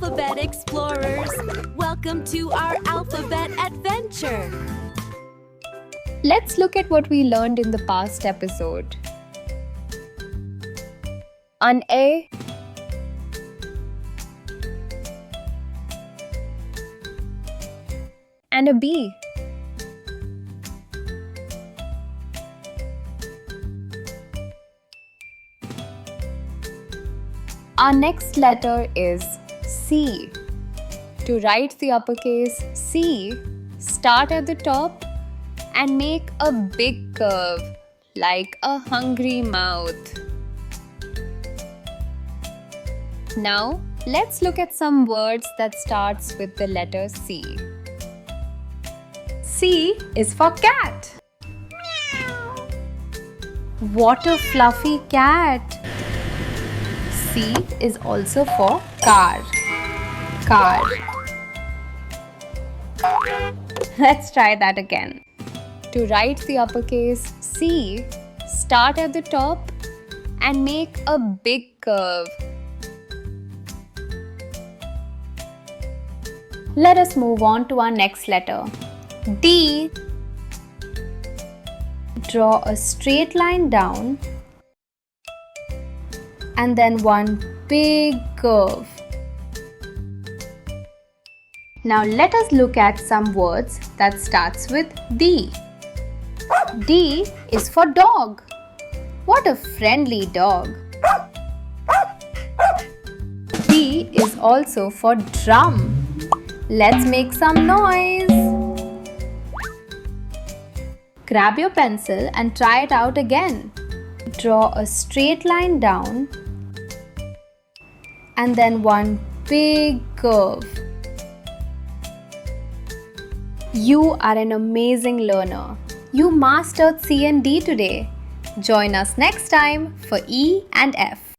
Alphabet Explorers! Welcome to our alphabet adventure! Let's look at what we learned in the past episode. An A, and a B. Our next letter is C. To write the uppercase C, start at the top and make a big curve like a hungry mouth. Now, let's look at some words that starts with the letter C. C is for cat. What a fluffy cat. C is also for car. Car. Let's try that again. To write the uppercase C, start at the top and make a big curve. Let us move on to our next letter. D. Draw a straight line down and then one big curve. Now let us look at some words that starts with D. D is for dog. What a friendly dog. D is also for drum. Let's make some noise. Grab your pencil and try it out again. Draw a straight line down and then one big curve. You are an amazing learner. You mastered C and D today. Join us next time for E and F.